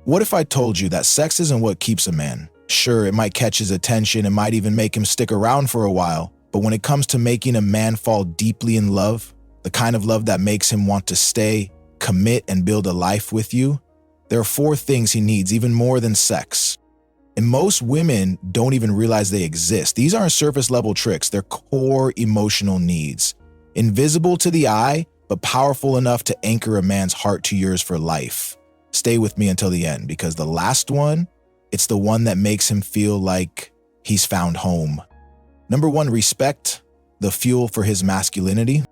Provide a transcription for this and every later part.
What if I told you that sex isn't what keeps a man? Sure, it might catch his attention, it might even make him stick around for a while, but when it comes to making a man fall deeply in love, the kind of love that makes him want to stay, commit, and build a life with you, there are 4 things he needs even more than sex. And most women don't even realize they exist. These aren't surface level tricks, they're core emotional needs. Invisible to the eye, but powerful enough to anchor a man's heart to yours for life. Stay with me until the end, because the last one, it's the one that makes him feel like he's found home. Number 1, respect, the fuel for his masculinity.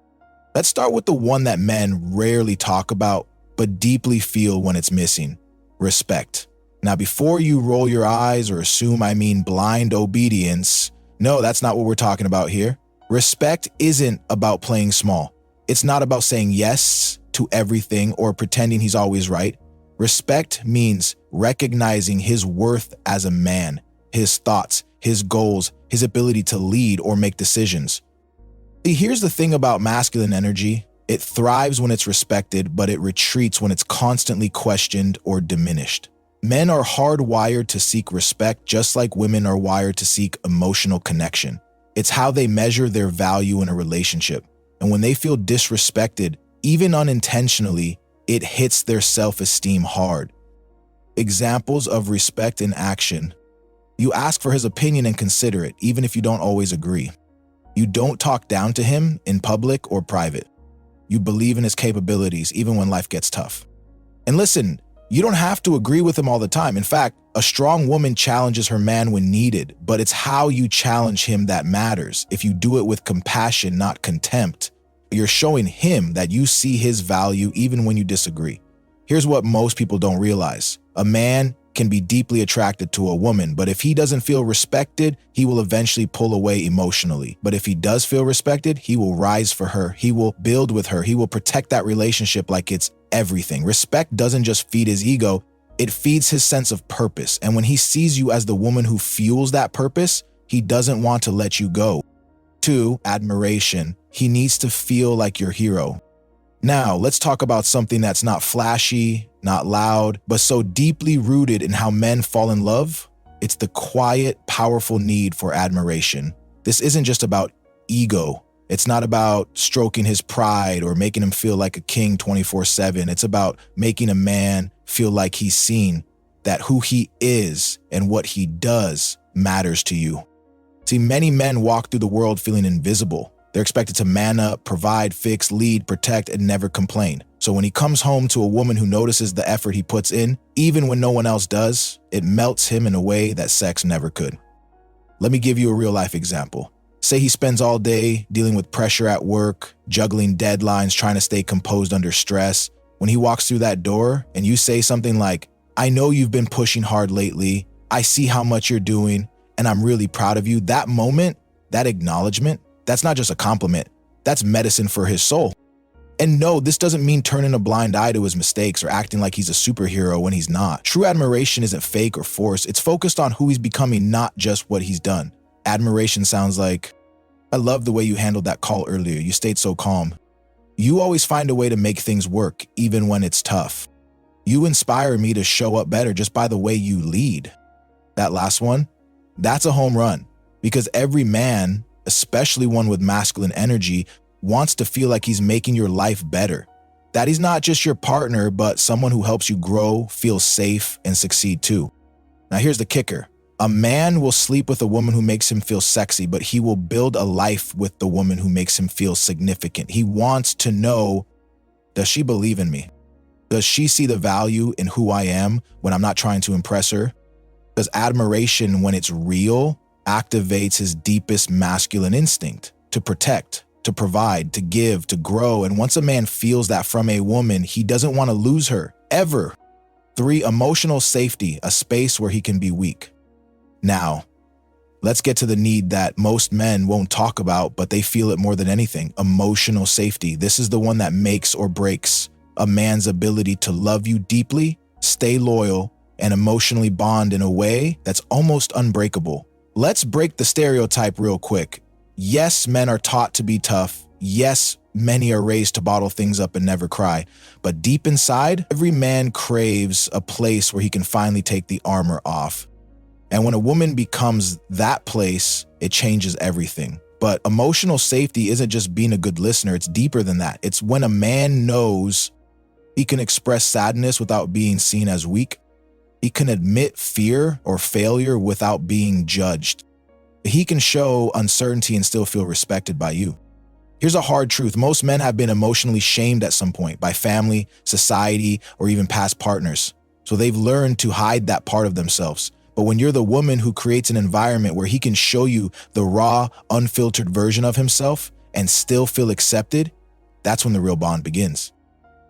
Let's start with the one that men rarely talk about, but deeply feel when it's missing: respect. Now, before you roll your eyes or assume I mean blind obedience, no, that's not what we're talking about here. Respect isn't about playing small. It's not about saying yes to everything or pretending he's always right. Respect means recognizing his worth as a man, his thoughts, his goals, his ability to lead or make decisions. Here's the thing about masculine energy. It thrives when it's respected, but it retreats when it's constantly questioned or diminished. Men are hardwired to seek respect, just like women are wired to seek emotional connection. It's how they measure their value in a relationship. And when they feel disrespected, even unintentionally, it hits their self-esteem hard. Examples of respect in action. You ask for his opinion and consider it, even if you don't always agree. You don't talk down to him in public or private. You believe in his capabilities, even when life gets tough. And listen, you don't have to agree with him all the time. In fact, a strong woman challenges her man when needed, but it's how you challenge him that matters. If you do it with compassion, not contempt, you're showing him that you see his value even when you disagree. Here's what most people don't realize. A man can be deeply attracted to a woman, but if he doesn't feel respected, he will eventually pull away emotionally. But if he does feel respected, he will rise for her. He will build with her. He will protect that relationship like it's everything. Respect doesn't just feed his ego, it feeds his sense of purpose. And when he sees you as the woman who fuels that purpose, he doesn't want to let you go. 2, admiration. He needs to feel like your hero. Now, let's talk about something that's not flashy, not loud, but so deeply rooted in how men fall in love. It's the quiet, powerful need for admiration. This isn't just about ego. It's not about stroking his pride or making him feel like a king 24/7. It's about making a man feel like he's seen, that who he is and what he does matters to you. See, many men walk through the world feeling invisible. They're expected to man up, provide, fix, lead, protect, and never complain. So when he comes home to a woman who notices the effort he puts in, even when no one else does, it melts him in a way that sex never could. Let me give you a real-life example. Say he spends all day dealing with pressure at work, juggling deadlines, trying to stay composed under stress. When he walks through that door and you say something like, "I know you've been pushing hard lately. I see how much you're doing, and I'm really proud of you." That moment, that acknowledgement, that's not just a compliment. That's medicine for his soul. And no, this doesn't mean turning a blind eye to his mistakes or acting like he's a superhero when he's not. True admiration isn't fake or forced. It's focused on who he's becoming, not just what he's done. Admiration sounds like, "I love the way you handled that call earlier. You stayed so calm. You always find a way to make things work, even when it's tough. You inspire me to show up better just by the way you lead." That last one, that's a home run, because every man, especially one with masculine energy, wants to feel like he's making your life better. That he's not just your partner, but someone who helps you grow, feel safe, and succeed too. Now here's the kicker. A man will sleep with a woman who makes him feel sexy, but he will build a life with the woman who makes him feel significant. He wants to know, does she believe in me? Does she see the value in who I am when I'm not trying to impress her? Does admiration, when it's real, activates his deepest masculine instinct to protect, to provide, to give, to grow. And once a man feels that from a woman, he doesn't want to lose her, ever. 3, emotional safety, a space where he can be weak. Now, let's get to the need that most men won't talk about, but they feel it more than anything: emotional safety. This is the one that makes or breaks a man's ability to love you deeply, stay loyal, and emotionally bond in a way that's almost unbreakable. Let's break the stereotype real quick. Yes, men are taught to be tough. Yes, Many are raised to bottle things up and never cry. But deep inside, every man craves a place where he can finally take the armor off. And when a woman becomes that place, it changes everything. But emotional safety isn't just being a good listener, it's deeper than that. It's when a man knows he can express sadness without being seen as weak. He can admit fear or failure without being judged. He can show uncertainty and still feel respected by you. Here's a hard truth. Most men have been emotionally shamed at some point by family, society, or even past partners. So they've learned to hide that part of themselves. But when you're the woman who creates an environment where he can show you the raw, unfiltered version of himself and still feel accepted, that's when the real bond begins.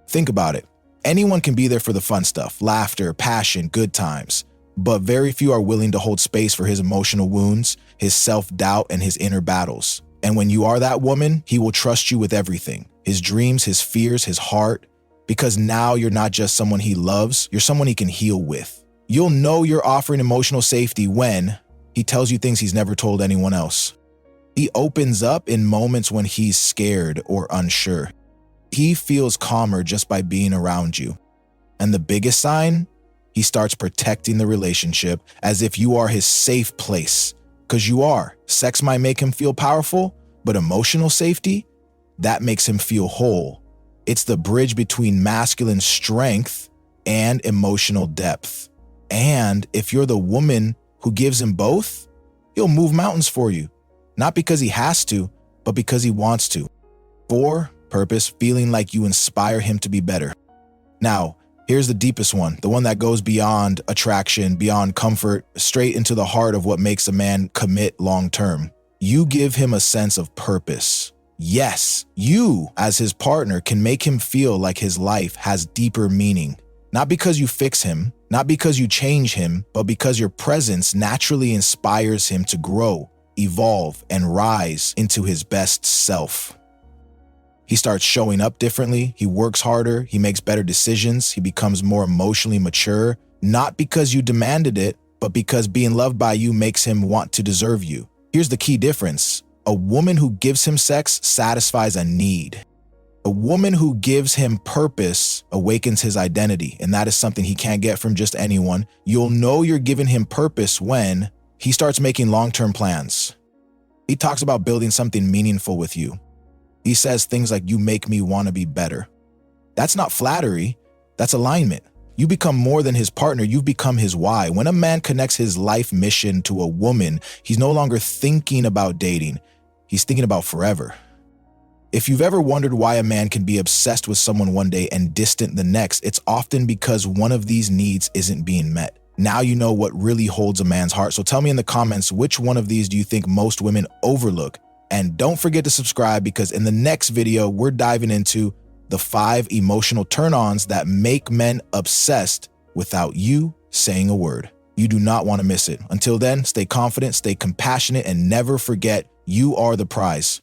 Think about it. Anyone can be there for the fun stuff, laughter, passion, good times. But very few are willing to hold space for his emotional wounds, his self-doubt, and his inner battles. And when you are that woman, he will trust you with everything. His dreams, his fears, his heart. Because now you're not just someone he loves, you're someone he can heal with. You'll know you're offering emotional safety when he tells you things he's never told anyone else. He opens up in moments when he's scared or unsure. He feels calmer just by being around you. And the biggest sign, he starts protecting the relationship as if you are his safe place. Because you are. Sex might make him feel powerful, but emotional safety, that makes him feel whole. It's the bridge between masculine strength and emotional depth. And if you're the woman who gives him both, he'll move mountains for you. Not because he has to, but because he wants to. 4, purpose, feeling like you inspire him to be better. Now, here's the deepest one, the one that goes beyond attraction, beyond comfort, straight into the heart of what makes a man commit long term. You give him a sense of purpose. Yes, you, as his partner, can make him feel like his life has deeper meaning. Not because you fix him, not because you change him, but because your presence naturally inspires him to grow, evolve, and rise into his best self. He starts showing up differently, he works harder, he makes better decisions, he becomes more emotionally mature, not because you demanded it, but because being loved by you makes him want to deserve you. Here's the key difference. A woman who gives him sex satisfies a need. A woman who gives him purpose awakens his identity, and that is something he can't get from just anyone. You'll know you're giving him purpose when he starts making long-term plans. He talks about building something meaningful with you. He says things like, "You make me want to be better." That's not flattery, that's alignment. You become more than his partner, you've become his why. When a man connects his life mission to a woman, he's no longer thinking about dating, he's thinking about forever. If you've ever wondered why a man can be obsessed with someone one day and distant the next, it's often because one of these needs isn't being met. Now you know what really holds a man's heart. So tell me in the comments, which one of these do you think most women overlook? And don't forget to subscribe, because in the next video, we're diving into the 5 emotional turn-ons that make men obsessed without you saying a word. You do not want to miss it. Until then, stay confident, stay compassionate, and never forget you are the prize.